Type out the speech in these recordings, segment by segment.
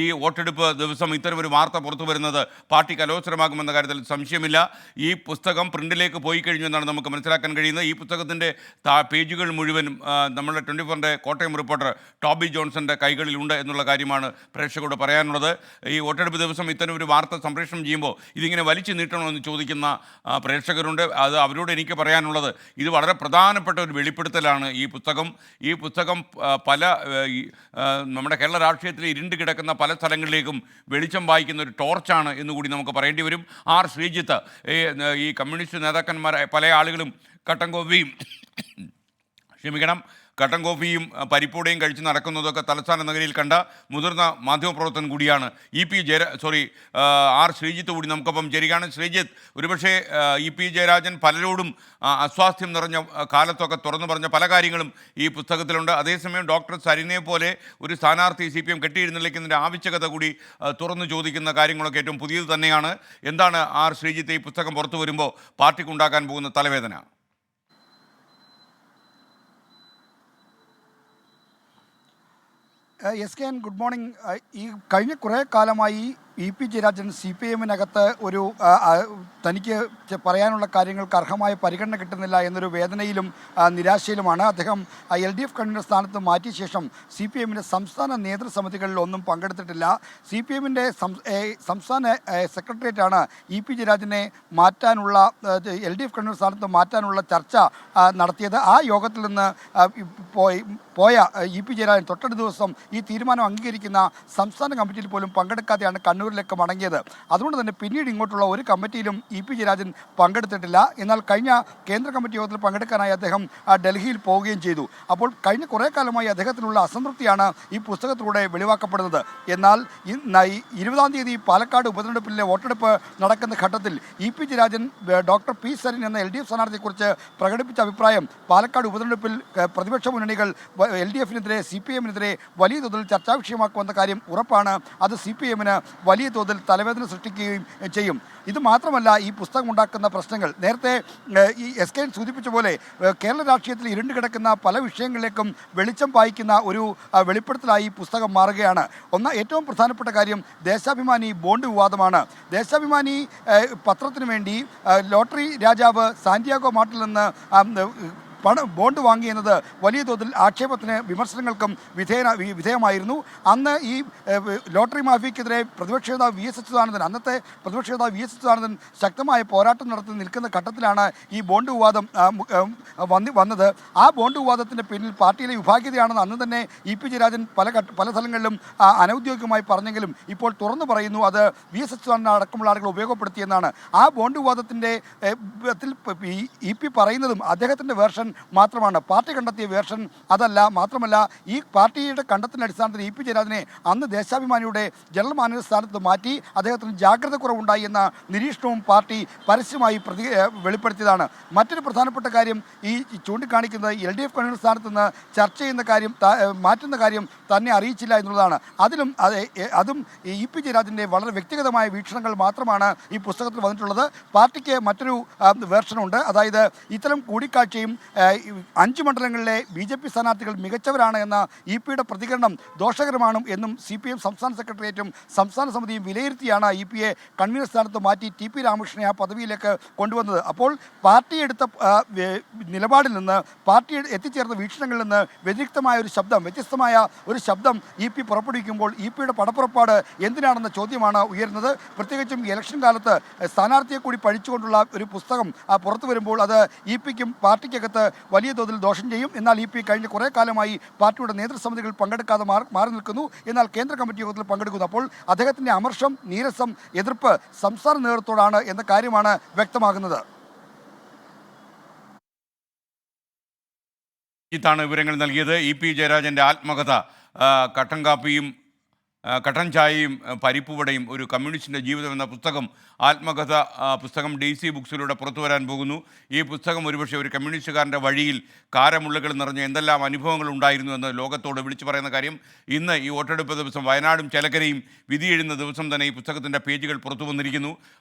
ഈ വോട്ടെടുപ്പ് ദിവസം ഇത്തരമൊരു വാർത്ത പുറത്തു വരുന്നത് പാർട്ടിക്ക് അലോസരമാകുമെന്ന കാര്യത്തിൽ സംശയമില്ല. ഈ പുസ്തകം പ്രിന്റിലേക്ക് പോയി കഴിഞ്ഞു എന്നാണ് നമുക്ക് മനസ്സിലാക്കാൻ കഴിയുന്നത്. ഈ പുസ്തകത്തിൻ്റെ പേജുകൾ മുഴുവനും നമ്മുടെ 24-ൻ്റെ കോട്ടയം റിപ്പോർട്ടർ ടോബി ജോൺസന്റെ കൈകളിലുണ്ട് എന്നുള്ള കാര്യമാണ് പ്രേക്ഷകരോട് പറയാനുള്ളത്. ഈ വോട്ടെടുപ്പ് ദിവസം ഇത്തരം ഒരു വാർത്ത സംപ്രേഷണം ചെയ്യുമ്പോൾ ഇതിങ്ങനെ വലിച്ചു നീട്ടണമെന്ന് ചോദിക്കുന്ന പ്രേക്ഷകരുണ്ട്. അത് അവരോട് എനിക്ക് പറയാനുള്ളത്, ഇത് വളരെ പ്രധാനപ്പെട്ട ഒരു വെളിപ്പെടുത്തലാണ്. ഈ പുസ്തകം പല നമ്മുടെ കേരള രാഷ്ട്രീയത്തിൽ ഇരുണ്ട് കിടക്കുന്ന പല സ്ഥലങ്ങളിലേക്കും വെളിച്ചം വായിക്കുന്ന ഒരു ടോർച്ചാണ് എന്നുകൂടി നമുക്ക് പറയേണ്ടി വരും. ആർ ശ്രീജിത്ത്, ഈ കമ്മ്യൂണിസ്റ്റ് നേതാക്കന്മാരായ പല ആളുകളും കട്ടൻ കോഫിയും പരിപ്പോടെയും കഴിച്ച് നടക്കുന്നതൊക്കെ തലസ്ഥാന നഗരിയിൽ കണ്ട മുതിർന്ന മാധ്യമപ്രവർത്തകൻ കൂടിയാണ് ആർ ശ്രീജിത്ത് കൂടി നമുക്കൊപ്പം ചേരുകയാണ്. ശ്രീജിത്ത്, ഒരുപക്ഷെ EP ജയരാജൻ പലരോടും അസ്വാസ്ഥ്യം നിറഞ്ഞ കാലത്തൊക്കെ തുറന്നു പറഞ്ഞ പല കാര്യങ്ങളും ഈ പുസ്തകത്തിലുണ്ട്. അതേസമയം ഡോക്ടർ സരിനെ പോലെ ഒരു സ്ഥാനാർത്ഥി CPM കെട്ടിയിരുന്നിരിക്കുന്നതിൻ്റെ ആവശ്യകത കൂടി തുറന്നു ചോദിക്കുന്ന കാര്യങ്ങളൊക്കെ ഏറ്റവും പുതിയത് തന്നെയാണ്. എന്താണ് ആർ ശ്രീജിത്ത് ഈ പുസ്തകം പുറത്തു വരുമ്പോൾ പാർട്ടിക്കുണ്ടാക്കാൻ പോകുന്ന തലവേദന? SKN, good morning. ഈ കഴിഞ്ഞ കുറേ കാലമായി EP ജയരാജൻ CPM-നകത്ത് ഒരു തനിക്ക് പറയാനുള്ള കാര്യങ്ങൾക്ക് അർഹമായ പരിഗണന കിട്ടുന്നില്ല എന്നൊരു വേദനയിലും നിരാശയിലുമാണ്. അദ്ദേഹം LDF കൺവീനർ സ്ഥാനത്ത് മാറ്റിയ ശേഷം CPM-ൻ്റെ സംസ്ഥാന നേതൃസമിതികളിൽ ഒന്നും പങ്കെടുത്തിട്ടില്ല. CPM-ൻ്റെ സംസ്ഥാന സെക്രട്ടേറിയറ്റാണ് EP ജയരാജനെ മാറ്റാനുള്ള LDF കൺവീനർ സ്ഥാനത്ത് മാറ്റാനുള്ള ചർച്ച നടത്തിയത്. ആ യോഗത്തിൽ നിന്ന് പോയ EP ജയരാജൻ തൊട്ടടുത്ത ദിവസം ഈ തീരുമാനം അംഗീകരിക്കുന്ന സംസ്ഥാന കമ്മിറ്റിയിൽ പോലും പങ്കെടുക്കാതെയാണ് കണ്ണൂരിലേക്ക് മടങ്ങിയത്. അതുകൊണ്ട് തന്നെ പിന്നീട് ഇങ്ങോട്ടുള്ള ഒരു കമ്മിറ്റിയിലും EP ജയരാജൻ പങ്കെടുത്തിട്ടില്ല. എന്നാൽ കഴിഞ്ഞ കേന്ദ്ര കമ്മിറ്റി യോഗത്തിൽ പങ്കെടുക്കാനായി അദ്ദേഹം ഡൽഹിയിൽ പോവുകയും ചെയ്തു. അപ്പോൾ കഴിഞ്ഞ കുറേ കാലമായി അദ്ദേഹത്തിനുള്ള അസംതൃപ്തിയാണ് ഈ പുസ്തകത്തിലൂടെ വെളിവാക്കപ്പെടുന്നത്. എന്നാൽ 20-ാം തീയതി പാലക്കാട് ഉപതെരഞ്ഞെടുപ്പിലെ വോട്ടെടുപ്പ് നടക്കുന്ന ഘട്ടത്തിൽ EP Jayarajan doctor P Sarin എന്ന LDF സ്ഥാനാർത്ഥിയെക്കുറിച്ച് പ്രകടിപ്പിച്ച അഭിപ്രായം പാലക്കാട് ഉപതെരഞ്ഞെടുപ്പിൽ പ്രതിപക്ഷ മുന്നണികൾ LDF-നെതിരെ CPM-നെതിരെ വലിയ തോതിൽ ചർച്ചാ വിഷയമാക്കുമെന്ന കാര്യം ഉറപ്പാണ്. അത് CPM-ന് വലിയ തോതിൽ തലവേദന സൃഷ്ടിക്കുകയും ചെയ്യും. ഇത് മാത്രമല്ല, ഈ പുസ്തകം ഉണ്ടാക്കുന്ന പ്രശ്നങ്ങൾ നേരത്തെ ഈ SKN സൂചിപ്പിച്ച പോലെ കേരള രാഷ്ട്രീയത്തിൽ ഇരുണ്ട് കിടക്കുന്ന പല വിഷയങ്ങളിലേക്കും വെളിച്ചം പായിക്കുന്ന ഒരു വെളിപ്പെടുത്തലായി ഈ പുസ്തകം മാറുകയാണ്. ഏറ്റവും പ്രധാനപ്പെട്ട കാര്യം ദേശാഭിമാനി ബോണ്ട് വിവാദമാണ്. ദേശാഭിമാനി പത്രത്തിനു വേണ്ടി ലോട്ടറി രാജാവ് സാന്റിയാഗോ മാർട്ടിൽ നിന്ന് ബോണ്ട് വാങ്ങിയെന്നത് വലിയ തോതിൽ ആക്ഷേപത്തിന് വിമർശനങ്ങൾക്കും വിധേയമായിരുന്നു. അന്ന് ഈ ലോട്ടറി മാഫിയക്കെതിരെ പ്രതിപക്ഷ നേതാവ് VS അച്യുതാനന്ദൻ ശക്തമായ പോരാട്ടം നടത്തി നിൽക്കുന്ന ഘട്ടത്തിലാണ് ഈ ബോണ്ട് വിവാദം വന്നത്. ആ ബോണ്ട് വിവാദത്തിൻ്റെ പിന്നിൽ പാർട്ടിയിലെ വിഭാഗീയതയാണെന്ന് അന്ന് തന്നെ EP ജയരാജൻ പല സ്ഥലങ്ങളിലും അനൗദ്യോഗികമായി പറഞ്ഞെങ്കിലും ഇപ്പോൾ തുറന്നു പറയുന്നു അത് VS അച്യുതാനന്ദൻ അടക്കമുള്ള ആളുകൾ ഉപയോഗപ്പെടുത്തിയെന്നാണ്. ആ ബോണ്ട് വിവാദത്തിൻ്റെ EP പറയുന്നതും അദ്ദേഹത്തിൻ്റെ വേർഷൻ മാത്രമാണ്. പാർട്ടി കണ്ടെത്തിയ വേർഷൻ അതല്ല. മാത്രമല്ല, ഈ പാർട്ടിയുടെ കണ്ടെത്തലിൻ്റെ അടിസ്ഥാനത്തിൽ EP ജയരാജനെ അന്ന് ദേശാഭിമാനിയുടെ ജനറൽ മാനേജർ സ്ഥാനത്ത് മാറ്റി അദ്ദേഹത്തിന് ജാഗ്രത കുറവുണ്ടായി എന്ന നിരീക്ഷണവും പാർട്ടി പരസ്യമായി വെളിപ്പെടുത്തിയതാണ്. മറ്റൊരു പ്രധാനപ്പെട്ട കാര്യം ഈ ചൂണ്ടിക്കാണിക്കുന്നത് LDF കൺവീനർ സ്ഥാനത്ത് നിന്ന് ചർച്ച ചെയ്യുന്ന കാര്യം മാറ്റുന്ന കാര്യം തന്നെ അറിയിച്ചില്ല എന്നുള്ളതാണ്. അതും EP ജയരാജൻ്റെ വളരെ വ്യക്തിഗതമായ വീക്ഷണങ്ങൾ മാത്രമാണ് ഈ പുസ്തകത്തിൽ വന്നിട്ടുള്ളത്. പാർട്ടിക്ക് മറ്റൊരു വേർഷനുണ്ട്. അതായത് ഇത്തരം കൂടിക്കാഴ്ചയും 5 മണ്ഡലങ്ങളിലെ BJP സ്ഥാനാർത്ഥികൾ മികച്ചവരാണ് എന്ന EP-യുടെ പ്രതികരണം ദോഷകരമാണ് എന്നും CPM സംസ്ഥാന സെക്രട്ടേറിയറ്റും സംസ്ഥാന സമിതിയും വിലയിരുത്തിയാണ് EP-യെ കൺവീനർ സ്ഥാനത്ത് മാറ്റി TP രാമകൃഷ്ണനെ ആ പദവിയിലേക്ക് കൊണ്ടുവന്നത്. അപ്പോൾ പാർട്ടി എടുത്ത നിലപാടിൽ നിന്ന്, പാർട്ടി എത്തിച്ചേർന്ന വീക്ഷണങ്ങളിൽ നിന്ന് വ്യത്യസ്തമായ ഒരു ശബ്ദം EP പുറപ്പെടുവിക്കുമ്പോൾ EP-യുടെ പടപ്പുറപ്പാട് എന്തിനാണെന്ന ചോദ്യമാണ് ഉയരുന്നത്. പ്രത്യേകിച്ചും ഇലക്ഷൻ കാലത്ത് സ്ഥാനാർത്ഥിയെ കൂടി പഴിച്ചുകൊണ്ടുള്ള ഒരു പുസ്തകം പുറത്തു വരുമ്പോൾ അത് EP-ക്കും പാർട്ടിക്കകത്ത് വലിയ തോതിൽ ദോഷം ചെയ്യും. എന്നാൽ EP കഴിഞ്ഞ കുറേ കാലമായി പാർട്ടിയുടെ നേതൃസമിതികൾ പങ്കെടുക്കാതെ മാറി നിൽക്കുന്നു. എന്നാൽ കേന്ദ്ര കമ്മിറ്റി യോഗത്തിൽ പങ്കെടുക്കുന്നു. അപ്പോൾ അദ്ദേഹത്തിൻ്റെ അമർഷം, നീരസം, എതിർപ്പ് സംസ്ഥാന നേതൃത്വത്തോടാണ് എന്ന കാര്യമാണ് വ്യക്തമാകുന്നത്. ഇതാണ് വിവരങ്ങൾ നൽകിയത്. EP ജയരാജൻ്റെ ആത്മകഥ കട്ടൻ കാപ്പിയും കട്ടൻ ചായയും പരിപ്പുവടയും ഒരു കമ്മ്യൂണിസ്റ്റിൻ്റെ ജീവിതം എന്ന ആത്മകഥ പുസ്തകം DC ബുക്സിലൂടെ പുറത്തു വരാൻ പോകുന്നു. ഈ പുസ്തകം ഒരുപക്ഷെ ഒരു കമ്മ്യൂണിസ്റ്റുകാരൻ്റെ വഴിയിൽ കാരമുള്ളുകൾ നിറഞ്ഞ എന്തെല്ലാം അനുഭവങ്ങൾ ഉണ്ടായിരുന്നു എന്ന് ലോകത്തോട് വിളിച്ചു പറയുന്ന കാര്യം. ഇന്ന് ഈ വോട്ടെടുപ്പ് ദിവസം വയനാടും ചേലക്കരയും വിധി എഴുതുന്ന ദിവസം തന്നെ ഈ പുസ്തകത്തിൻ്റെ പേജുകൾ പുറത്തു വന്നിരിക്കുന്നു.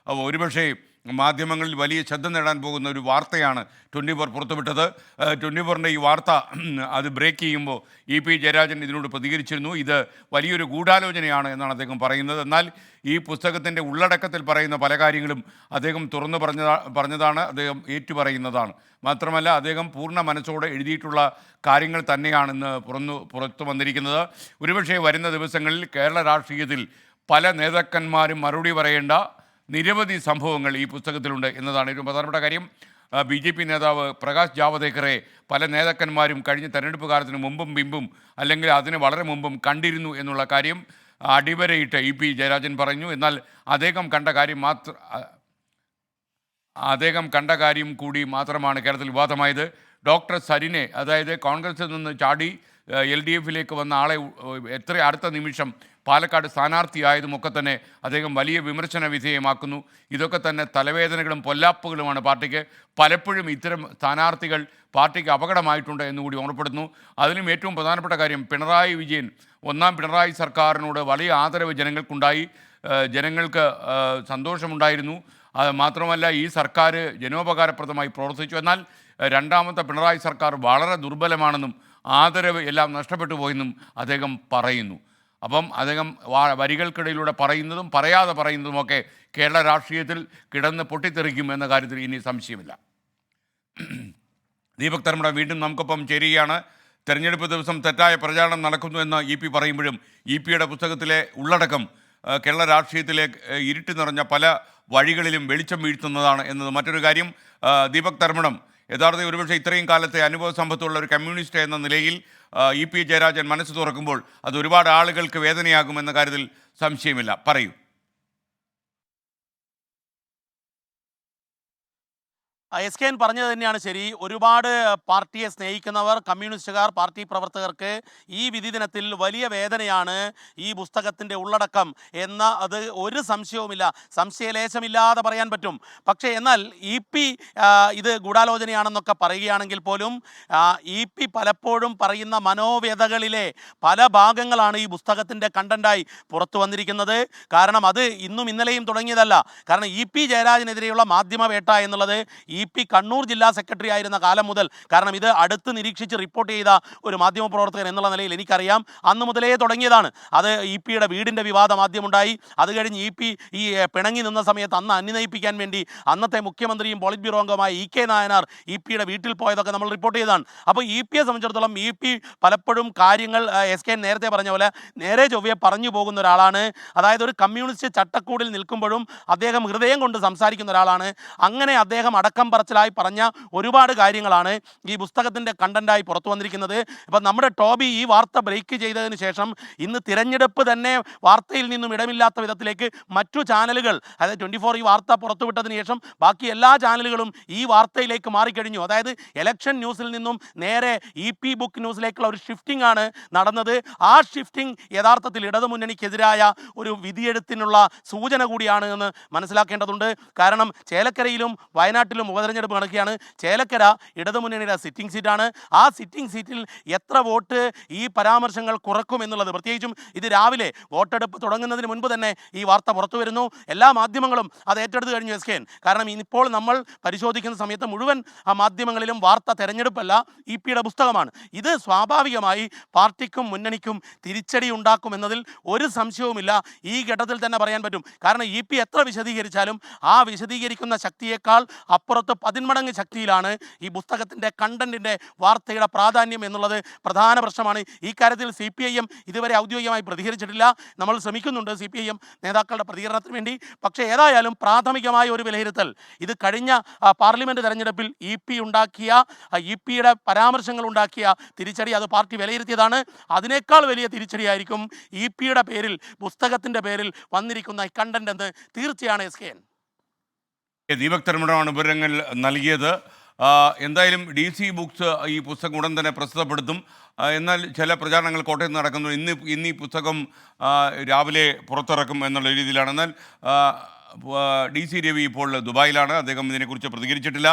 ഒരുപക്ഷെ മാധ്യമങ്ങളിൽ വലിയ ശ്രദ്ധ നേടാൻ പോകുന്ന ഒരു വാർത്തയാണ് 24 പുറത്തുവിട്ടത്. 24ൻ്റെ ഈ വാർത്ത അത് ബ്രേക്ക് ചെയ്യുമ്പോൾ പി ജയരാജൻ ഇതിനോട് പ്രതികരിച്ചിരുന്നു. ഇത് വലിയൊരു ഗൂഢാലോചനയാണ് എന്നാണ് അദ്ദേഹം പറയുന്നത്. എന്നാൽ ഈ പുസ്തകത്തിൻ്റെ ഉള്ളടക്കത്തിൽ പറയുന്ന പല കാര്യങ്ങളും അദ്ദേഹം തുറന്നു പറഞ്ഞതാണ്, അദ്ദേഹം ഏറ്റുപറയുന്നതാണ്. മാത്രമല്ല അദ്ദേഹം പൂർണ്ണ മനസ്സോടെ എഴുതിയിട്ടുള്ള കാര്യങ്ങൾ തന്നെയാണെന്ന് പുറത്തു വന്നിരിക്കുന്നത്. ഒരുപക്ഷെ വരുന്ന ദിവസങ്ങളിൽ കേരള രാഷ്ട്രീയത്തിൽ പല നേതാക്കന്മാരും മറുപടി പറയേണ്ട നിരവധി സംഭവങ്ങൾ ഈ പുസ്തകത്തിലുണ്ട് എന്നതാണ് ഏറ്റവും പ്രധാനപ്പെട്ട കാര്യം. BJP നേതാവ് പ്രകാശ് ജാവദേക്കറെ പല നേതാക്കന്മാരും കഴിഞ്ഞ തെരഞ്ഞെടുപ്പ് കാലത്തിന് മുമ്പും പിമ്പും അല്ലെങ്കിൽ അതിന് വളരെ മുമ്പും കണ്ടിരുന്നു എന്നുള്ള കാര്യം അടിവരയിട്ട് പി ജയരാജൻ പറഞ്ഞു. എന്നാൽ അദ്ദേഹം കണ്ട കാര്യം കൂടി മാത്രമാണ് കേരളത്തിൽ വിവാദമായത്. ഡോക്ടർ സരിനെ, അതായത് കോൺഗ്രസിൽ നിന്ന് ചാടി LDFിലേക്ക് വന്ന ആളെ എത്ര അടുത്ത നിമിഷം പാലക്കാട് സ്ഥാനാർത്ഥിയായതുമൊക്കെ തന്നെ അദ്ദേഹം വലിയ വിമർശന വിധേയമാക്കുന്നു. ഇതൊക്കെ തന്നെ തലവേദനകളും പൊല്ലാപ്പുകളുമാണ് പാർട്ടിക്ക്. പലപ്പോഴും ഇത്തരം സ്ഥാനാർത്ഥികൾ പാർട്ടിക്ക് അപകടമായിട്ടുണ്ട് എന്നുകൂടി ഓർമ്മപ്പെടുന്നു. അതിലും ഏറ്റവും പ്രധാനപ്പെട്ട കാര്യം, പിണറായി വിജയൻ, ഒന്നാം പിണറായി സർക്കാരിനോട് വലിയ ആദരവ് ജനങ്ങൾക്കുണ്ടായി, ജനങ്ങൾക്ക് സന്തോഷമുണ്ടായിരുന്നു. അത് മാത്രമല്ല ഈ സർക്കാർ ജനോപകാരപ്രദമായി പ്രവർത്തിച്ചു. എന്നാൽ രണ്ടാമത്തെ പിണറായി സർക്കാർ വളരെ ദുർബലമാണെന്നും ആദരവ് എല്ലാം നഷ്ടപ്പെട്ടു പോയെന്നും അദ്ദേഹം പറയുന്നു. അപ്പം അദ്ദേഹം വരികൾക്കിടയിലൂടെ പറയുന്നതും പറയാതെ പറയുന്നതുമൊക്കെ കേരള രാഷ്ട്രീയത്തിൽ കിടന്ന് പൊട്ടിത്തെറിക്കും എന്ന കാര്യത്തിൽ ഇനി സംശയമില്ല. ദീപക് തർമ്മട വീണ്ടും നമുക്കൊപ്പം ചേരുകയാണ്. തെരഞ്ഞെടുപ്പ് ദിവസം തെറ്റായ പ്രചാരണം നടക്കുന്നു എന്ന് പി പറയുമ്പോഴും പിയുടെ പുസ്തകത്തിലെ ഉള്ളടക്കം കേരള രാഷ്ട്രീയത്തിലെ ഇരുട്ട് നിറഞ്ഞ പല വഴികളിലും വെളിച്ചം വീഴ്ത്തുന്നതാണ് എന്നത് മറ്റൊരു കാര്യം. ദീപക് തർമ്മടം, യഥാർത്ഥത്തിൽ ഒരുപക്ഷെ ഇത്രയും കാലത്തെ അനുഭവ സമ്പത്തുള്ള ഒരു കമ്മ്യൂണിസ്റ്റ് എന്ന നിലയിൽ പി ജയരാജൻ മനസ്സ് തുറക്കുമ്പോൾ അത് ഒരുപാട് ആളുകൾക്ക് വേദനയാകുമെന്ന കാര്യത്തിൽ സംശയമില്ല. പറയൂ. SKN പറഞ്ഞത് തന്നെയാണ് ശരി. ഒരുപാട് പാർട്ടിയെ സ്നേഹിക്കുന്നവർ, കമ്മ്യൂണിസ്റ്റുകാർ, പാർട്ടി പ്രവർത്തകർക്ക് ഈ വിധി ദിനത്തിൽ വലിയ വേദനയാണ് ഈ പുസ്തകത്തിൻ്റെ ഉള്ളടക്കം എന്ന അത് ഒരു സംശയവുമില്ല, സംശയലേശമില്ലാതെ പറയാൻ പറ്റും. പക്ഷേ എന്നാൽ ഇത് ഗൂഢാലോചനയാണെന്നൊക്കെ പറയുകയാണെങ്കിൽ പോലും പലപ്പോഴും പറയുന്ന മനോവേദകളിലെ പല ഭാഗങ്ങളാണ് ഈ പുസ്തകത്തിൻ്റെ കണ്ടൻ്റായി പുറത്തു വന്നിരിക്കുന്നത്. കാരണം അത് ഇന്നും ഇന്നലെയും തുടങ്ങിയതല്ല. കാരണം പി ജയരാജനെതിരെയുള്ള മാധ്യമവേട്ട എന്നുള്ളത് കണ്ണൂർ ജില്ലാ സെക്രട്ടറി ആയിരുന്ന കാലം മുതൽ, കാരണം ഇത് അടുത്ത് നിരീക്ഷിച്ച് റിപ്പോർട്ട് ചെയ്ത ഒരു മാധ്യമപ്രവർത്തകൻ എന്നുള്ള നിലയിൽ എനിക്കറിയാം, അന്ന് മുതലേ തുടങ്ങിയതാണ്. അത് പിയുടെ വീടിൻ്റെ വിവാദം ആദ്യമുണ്ടായി. അത് കഴിഞ്ഞ് ഈ പിണങ്ങി നിന്ന സമയത്ത് അന്ന് അനുനയിപ്പിക്കാൻ വേണ്ടി അന്നത്തെ മുഖ്യമന്ത്രിയും പോളിറ്റ് ബ്യൂറോ അംഗമായ EK നായനാർ പിയുടെ വീട്ടിൽ പോയതൊക്കെ നമ്മൾ റിപ്പോർട്ട് ചെയ്തതാണ്. അപ്പോൾ പിയെ സംബന്ധിച്ചിടത്തോളം പി പലപ്പോഴും കാര്യങ്ങൾ SKN നേരത്തെ പറഞ്ഞ പോലെ നേരെ ചൊവ്വയെ പറഞ്ഞു പോകുന്ന ഒരാളാണ്. അതായത് ഒരു കമ്മ്യൂണിസ്റ്റ് ചട്ടക്കൂടിൽ നിൽക്കുമ്പോഴും അദ്ദേഹം ഹൃദയം കൊണ്ട് സംസാരിക്കുന്ന ഒരാളാണ്. അങ്ങനെ അദ്ദേഹം അടക്കം പറച്ചിലായി പറഞ്ഞ ഒരുപാട് കാര്യങ്ങളാണ് ഈ പുസ്തകത്തിൻ്റെ കണ്ടൻ്റായി പുറത്തു വന്നിരിക്കുന്നത്. ഇപ്പം നമ്മുടെ ടോബി ഈ വാർത്ത ബ്രേക്ക് ചെയ്തതിന് ശേഷം ഇന്ന് തിരഞ്ഞെടുപ്പ് തന്നെ വാർത്തയിൽ നിന്നും ഇടമില്ലാത്ത വിധത്തിലേക്ക് മറ്റു ചാനലുകൾ, അതായത് 24 ഈ വാർത്ത പുറത്തുവിട്ടതിന് ശേഷം ബാക്കി എല്ലാ ചാനലുകളും ഈ വാർത്തയിലേക്ക് മാറിക്കഴിഞ്ഞു. അതായത് ഇലക്ഷൻ ന്യൂസിൽ നിന്നും നേരെ പി ബുക്ക് ന്യൂസിലേക്കുള്ള ഒരു ഷിഫ്റ്റിംഗ് ആണ് നടന്നത്. ആ ഷിഫ്റ്റിംഗ് യഥാർത്ഥത്തിൽ ഇടതുമുന്നണിക്കെതിരായ ഒരു വിധിയെഴുത്തിനുള്ള സൂചന കൂടിയാണ് എന്ന് മനസ്സിലാക്കേണ്ടതുണ്ട്. കാരണം ചേലക്കരയിലും വയനാട്ടിലും ഉപതെരഞ്ഞെടുപ്പ് നടക്കുകയാണ്. ചേലക്കര ഇടതുമുന്നണിയുടെ സിറ്റിംഗ് സീറ്റാണ്. ആ സിറ്റിംഗ് സീറ്റിൽ എത്ര വോട്ട് ഈ പരാമർശങ്ങൾ കുറക്കുമെന്നുള്ളത്, പ്രത്യേകിച്ചും ഇത് രാവിലെ വോട്ടെടുപ്പ് തുടങ്ങുന്നതിന് മുൻപ് തന്നെ ഈ വാർത്ത പുറത്തു വരുന്നു. എല്ലാ മാധ്യമങ്ങളും അത് ഏറ്റെടുത്ത് കഴിഞ്ഞു SKN. കാരണം ഇപ്പോൾ നമ്മൾ പരിശോധിക്കുന്ന സമയത്ത് മുഴുവൻ മാധ്യമങ്ങളിലും വാർത്ത തെരഞ്ഞെടുപ്പല്ല, പിയുടെ പുസ്തകമാണ്. ഇത് സ്വാഭാവികമായി പാർട്ടിക്കും മുന്നണിക്കും തിരിച്ചടി ഉണ്ടാക്കുമെന്നതിൽ ഒരു സംശയവുമില്ല. ഈ ഘട്ടത്തിൽ തന്നെ പറയാൻ പറ്റും. കാരണം പി എത്ര വിശദീകരിച്ചാലും ആ വിശദീകരിക്കുന്ന ശക്തിയേക്കാൾ അപ്പുറത്ത് 10 മടങ്ങ് ശക്തിയിലാണ് ഈ പുസ്തകത്തിൻ്റെ കണ്ടന്റിൻ്റെ വാർത്തയുടെ പ്രാധാന്യം എന്നുള്ളത് പ്രധാന പ്രശ്നമാണ്. ഈ കാര്യത്തിൽ CPIM ഇതുവരെ ഔദ്യോഗികമായി പ്രതികരിച്ചിട്ടില്ല. നമ്മൾ ശ്രമിക്കുന്നുണ്ട് CPIM നേതാക്കളുടെ പ്രതികരണത്തിന് വേണ്ടി. പക്ഷേ ഏതായാലും പ്രാഥമികമായ ഒരു വിലയിരുത്തൽ, ഇത് കഴിഞ്ഞ പാർലമെൻറ്റ് തെരഞ്ഞെടുപ്പിൽ പിയുടെ പരാമർശങ്ങൾ ഉണ്ടാക്കിയ തിരിച്ചടി അത് പാർട്ടി വിലയിരുത്തിയതാണ്. അതിനേക്കാൾ വലിയ തിരിച്ചടിയായിരിക്കും പിയുടെ പേരിൽ, പുസ്തകത്തിൻ്റെ പേരിൽ വന്നിരിക്കുന്ന ഈ കണ്ടന്റ് എന്ന് തീർച്ചയാണ് SKN. ദീപക് തർമ്മടമാണ് വിവരങ്ങൾ നൽകിയത്. എന്തായാലും DC ബുക്സ് ഈ പുസ്തകം ഉടൻ തന്നെ പ്രസിദ്ധപ്പെടുത്തും. എന്നാൽ ചില പ്രചാരണങ്ങൾ കോട്ടയത്ത് നടക്കുന്നു. ഇന്ന് ഈ പുസ്തകം രാവിലെ പുറത്തിറക്കും എന്നുള്ള രീതിയിലാണ്. എന്നാൽ DC രവി ഇപ്പോൾ ദുബായിലാണ്. അദ്ദേഹം ഇതിനെക്കുറിച്ച് പ്രതികരിച്ചിട്ടില്ല.